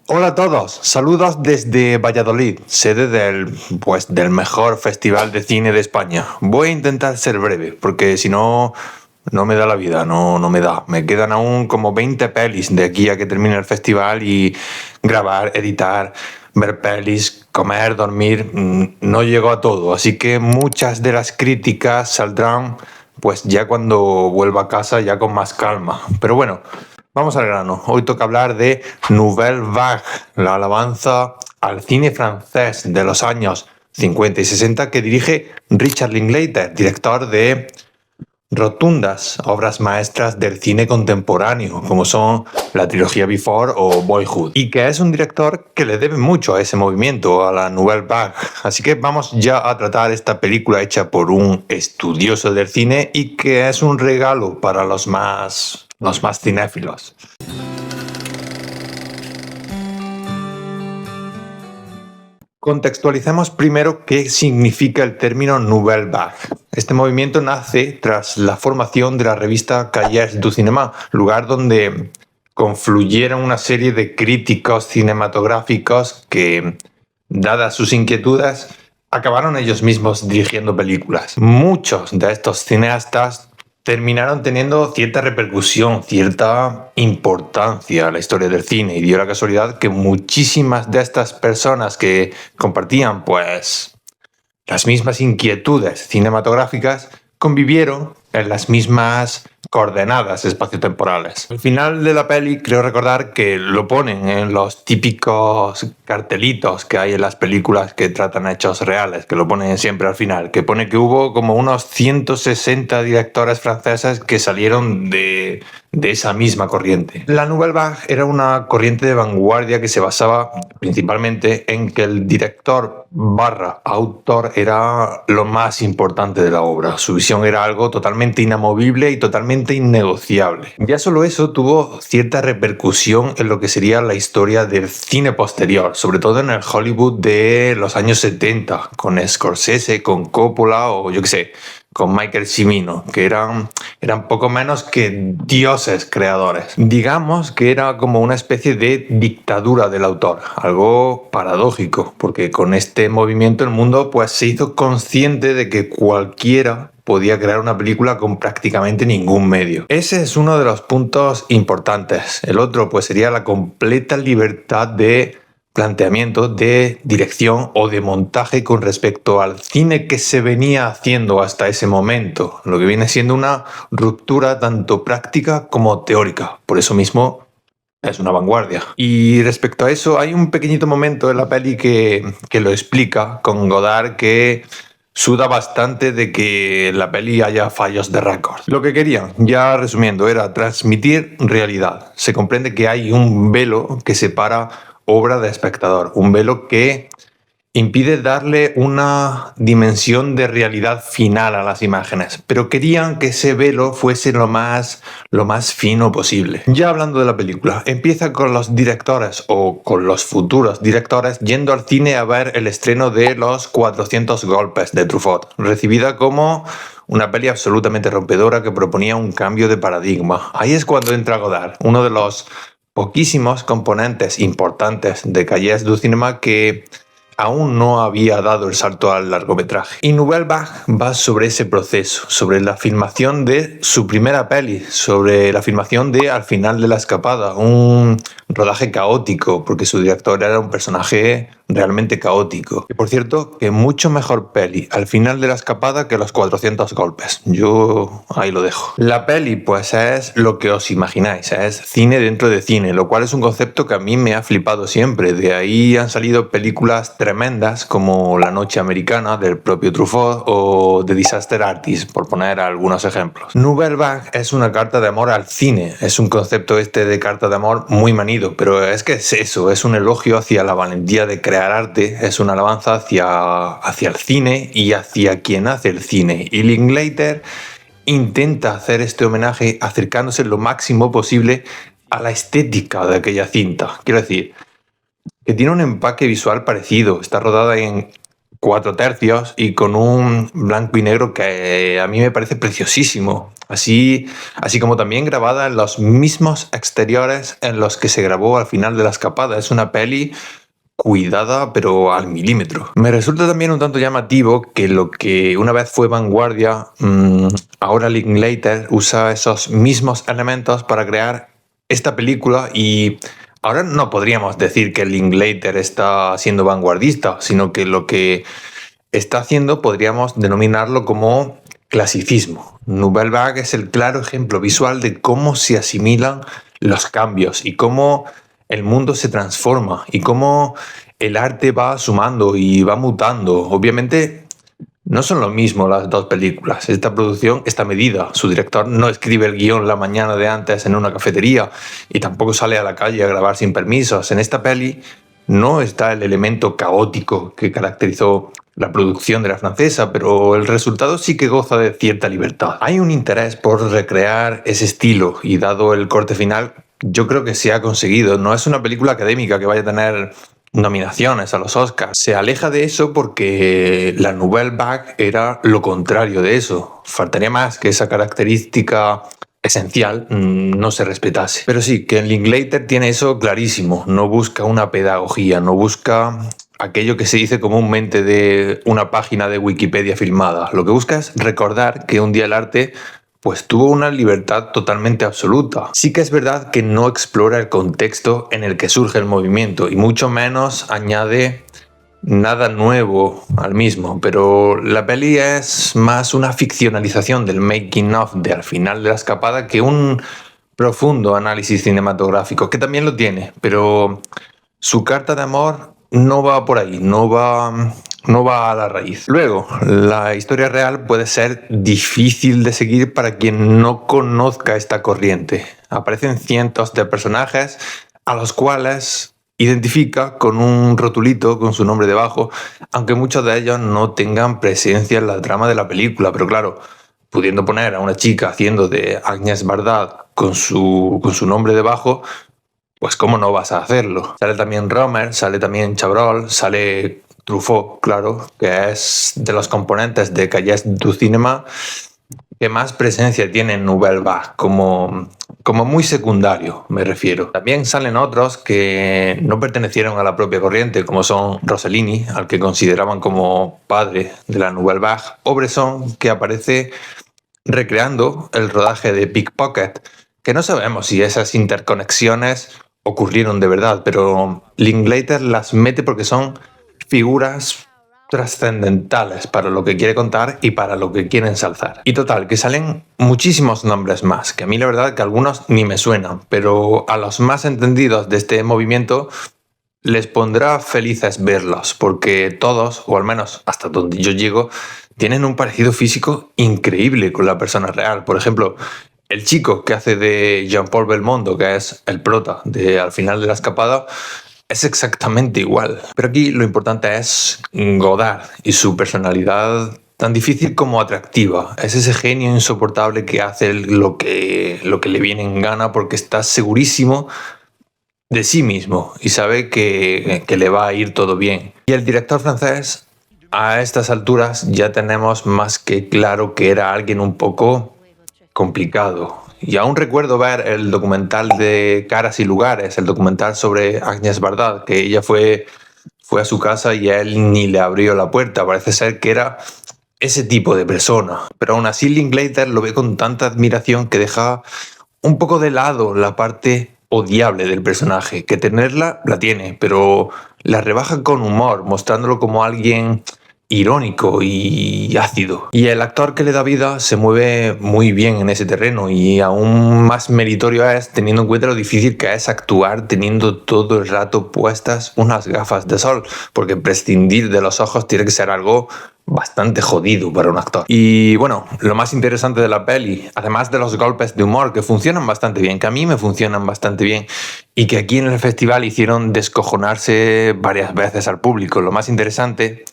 Hola a todos, saludos desde Valladolid, sede del mejor festival de cine de España. Voy a intentar ser breve, porque si no, no me da la vida, no me da. Me quedan aún como 20 pelis de aquí a que termine el festival y grabar, editar, ver pelis, comer, dormir, no llego a todo. Así que muchas de las críticas saldrán pues ya cuando vuelva a casa, ya con más calma. Pero bueno. Vamos al grano. Hoy toca hablar de Nouvelle Vague, la alabanza al cine francés de los años 50 y 60 que dirige Richard Linklater, director de rotundas obras maestras del cine contemporáneo, como son la trilogía Before o Boyhood, y que es un director que le debe mucho a ese movimiento, a la Nouvelle Vague. Así que vamos ya a tratar esta película hecha por un estudioso del cine y que es un regalo para los más cinéfilos. Contextualicemos primero qué significa el término Nouvelle Vague. Este movimiento nace tras la formación de la revista Cahiers du Cinéma, lugar donde confluyeron una serie de críticos cinematográficos que, dadas sus inquietudes, acabaron ellos mismos dirigiendo películas. Muchos de estos cineastas terminaron teniendo cierta repercusión, cierta importancia a la historia del cine, y dio la casualidad que muchísimas de estas personas que compartían pues las mismas inquietudes cinematográficas convivieron en las mismas coordenadas espaciotemporales. Al final de la peli creo recordar que lo ponen en los típicos cartelitos que hay en las películas que tratan hechos reales, que lo ponen siempre al final, que pone que hubo como unos 160 directores franceses que salieron de esa misma corriente. La Nouvelle Vague era una corriente de vanguardia que se basaba principalmente en que el director / autor era lo más importante de la obra. Su visión era algo totalmente inamovible y totalmente innegociable. Ya solo eso tuvo cierta repercusión en lo que sería la historia del cine posterior, sobre todo en el Hollywood de los años 70, con Scorsese, con Coppola o yo qué sé, con Michael Cimino, que eran poco menos que dioses creadores. Digamos que era como una especie de dictadura del autor, algo paradójico, porque con este movimiento el mundo pues se hizo consciente de que cualquiera podía crear una película con prácticamente ningún medio. Ese es uno de los puntos importantes. El otro pues sería la completa libertad de planteamiento, de dirección o de montaje con respecto al cine que se venía haciendo hasta ese momento, lo que viene siendo una ruptura tanto práctica como teórica. Por eso mismo es una vanguardia. Y respecto a eso, hay un pequeñito momento en la peli que lo explica, con Godard, que suda bastante de que en la peli haya fallos de récord. Lo que querían, ya resumiendo, era transmitir realidad. Se comprende que hay un velo que separa obra de espectador, un velo que impide darle una dimensión de realidad final a las imágenes, pero querían que ese velo fuese lo más fino posible. Ya hablando de la película, empieza con los directores o con los futuros directores yendo al cine a ver el estreno de Los 400 golpes de Truffaut, recibida como una peli absolutamente rompedora que proponía un cambio de paradigma. Ahí es cuando entra Godard, uno de los poquísimos componentes importantes de Cahiers du Cinéma que aún no había dado el salto al largometraje. Y Nouvelle Vague va sobre ese proceso, sobre la filmación de su primera peli, sobre la filmación de Al final de la escapada, un rodaje caótico, porque su director era un personaje realmente caótico. Y por cierto, que mucho mejor peli Al final de la escapada que Los 400 golpes. Yo ahí lo dejo. La peli pues es lo que os imagináis, es cine dentro de cine, lo cual es un concepto que a mí me ha flipado siempre. De ahí han salido películas tremendas como La noche americana del propio Truffaut o The Disaster Artist, por poner algunos ejemplos. Nouvelle Vague es una carta de amor al cine, es un concepto de carta de amor muy manido, pero es que es eso, es un elogio hacia la valentía de crear arte, es una alabanza hacia el cine y hacia quien hace el cine. Y Linklater intenta hacer este homenaje acercándose lo máximo posible a la estética de aquella cinta. Quiero decir, que tiene un empaque visual parecido, está rodada en 4/3 y con un blanco y negro que a mí me parece preciosísimo. Así como también grabada en los mismos exteriores en los que se grabó al final de La Escapada. Es una peli cuidada pero al milímetro. Me resulta también un tanto llamativo que lo que una vez fue vanguardia, ahora Linklater usa esos mismos elementos para crear esta película y ahora no podríamos decir que Linklater está siendo vanguardista, sino que lo que está haciendo podríamos denominarlo como clasicismo. Nouvelle Vague es el claro ejemplo visual de cómo se asimilan los cambios y cómo el mundo se transforma y cómo el arte va sumando y va mutando. Obviamente no son lo mismo las dos películas. Esta producción está medida. Su director no escribe el guión la mañana de antes en una cafetería y tampoco sale a la calle a grabar sin permisos. En esta peli no está el elemento caótico que caracterizó la producción de la francesa, pero el resultado sí que goza de cierta libertad. Hay un interés por recrear ese estilo y dado el corte final, yo creo que se ha conseguido. No es una película académica que vaya a tener nominaciones a los Oscars. Se aleja de eso porque la Nouvelle Vague era lo contrario de eso. Faltaría más que esa característica esencial no se respetase. Pero sí, que Linklater tiene eso clarísimo. No busca una pedagogía, no busca aquello que se dice comúnmente de una página de Wikipedia filmada. Lo que busca es recordar que un día el arte pues tuvo una libertad totalmente absoluta. Sí que es verdad que no explora el contexto en el que surge el movimiento y mucho menos añade nada nuevo al mismo, pero la peli es más una ficcionalización del making of de Al final de La Escapada que un profundo análisis cinematográfico, que también lo tiene, pero su carta de amor no va por ahí, no va a la raíz. Luego, la historia real puede ser difícil de seguir para quien no conozca esta corriente. Aparecen cientos de personajes a los cuales identifica con un rotulito con su nombre debajo, aunque muchos de ellos no tengan presencia en la trama de la película, pero claro, pudiendo poner a una chica haciendo de Agnès Varda con su nombre debajo, pues cómo no vas a hacerlo. Sale también Romer, sale también Chabrol, sale Truffaut, claro, que es de los componentes de Cahiers du Cinéma que más presencia tiene en Nouvelle Vague, como muy secundario, me refiero. También salen otros que no pertenecieron a la propia corriente, como son Rossellini, al que consideraban como padre de la Nouvelle Vague, o Bresson, que aparece recreando el rodaje de Pickpocket, que no sabemos si esas interconexiones ocurrieron de verdad, pero Linklater las mete porque son figuras trascendentales para lo que quiere contar y para lo que quiere ensalzar. Y total, que salen muchísimos nombres más, que a mí la verdad que algunos ni me suenan, pero a los más entendidos de este movimiento les pondrá felices verlos, porque todos, o al menos hasta donde yo llego, tienen un parecido físico increíble con la persona real. Por ejemplo, el chico que hace de Jean-Paul Belmondo, que es el prota de Al final de La Escapada, es exactamente igual. Pero aquí lo importante es Godard y su personalidad tan difícil como atractiva. Es ese genio insoportable que hace lo que le viene en gana porque está segurísimo de sí mismo y sabe que le va a ir todo bien. Y el director francés, a estas alturas ya tenemos más que claro que era alguien un poco complicado. Y aún recuerdo ver el documental de Caras y Lugares, el documental sobre Agnès Varda, que ella fue a su casa y a él ni le abrió la puerta. Parece ser que era ese tipo de persona. Pero aún así Linklater lo ve con tanta admiración que deja un poco de lado la parte odiable del personaje, que tenerla la tiene, pero la rebaja con humor, mostrándolo como alguien irónico y ácido. Y el actor que le da vida se mueve muy bien en ese terreno y aún más meritorio es teniendo en cuenta lo difícil que es actuar teniendo todo el rato puestas unas gafas de sol, porque prescindir de los ojos tiene que ser algo bastante jodido para un actor. Y bueno, lo más interesante de la peli, además de los golpes de humor que funcionan bastante bien, que a mí me funcionan bastante bien y que aquí en el festival hicieron descojonarse varias veces al público, lo más interesante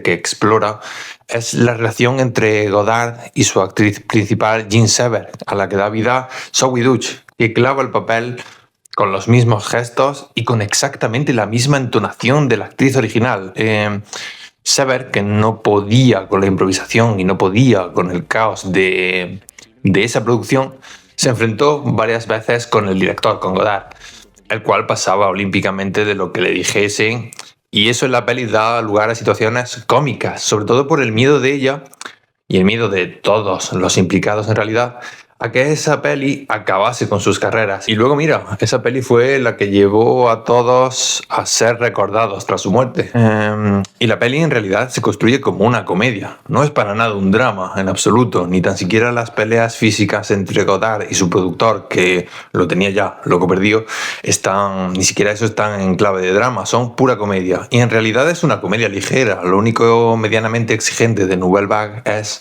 que explora es la relación entre Godard y su actriz principal, Jean Sever, a la que da vida Zoe Deutch, que clava el papel con los mismos gestos y con exactamente la misma entonación de la actriz original. saber que no podía con la improvisación y no podía con el caos de esa producción, se enfrentó varias veces con el director, con Godard, el cual pasaba olímpicamente de lo que le dijesen, y eso en la peli da lugar a situaciones cómicas, sobre todo por el miedo de ella y el miedo de todos los implicados en realidad a que esa peli acabase con sus carreras. Y luego mira, esa peli fue la que llevó a todos a ser recordados tras su muerte. Y la peli en realidad se construye como una comedia. No es para nada un drama en absoluto, ni tan siquiera las peleas físicas entre Godard y su productor, que lo tenía ya loco perdido, ni siquiera eso están en clave de drama, son pura comedia. Y en realidad es una comedia ligera. Lo único medianamente exigente de Nouvelle Vague es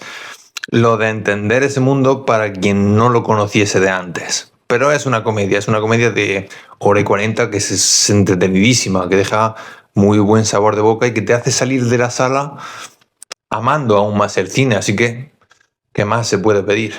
lo de entender ese mundo para quien no lo conociese de antes. Pero es una comedia de hora y 40 que es entretenidísima, que deja muy buen sabor de boca y que te hace salir de la sala amando aún más el cine. Así que, ¿qué más se puede pedir?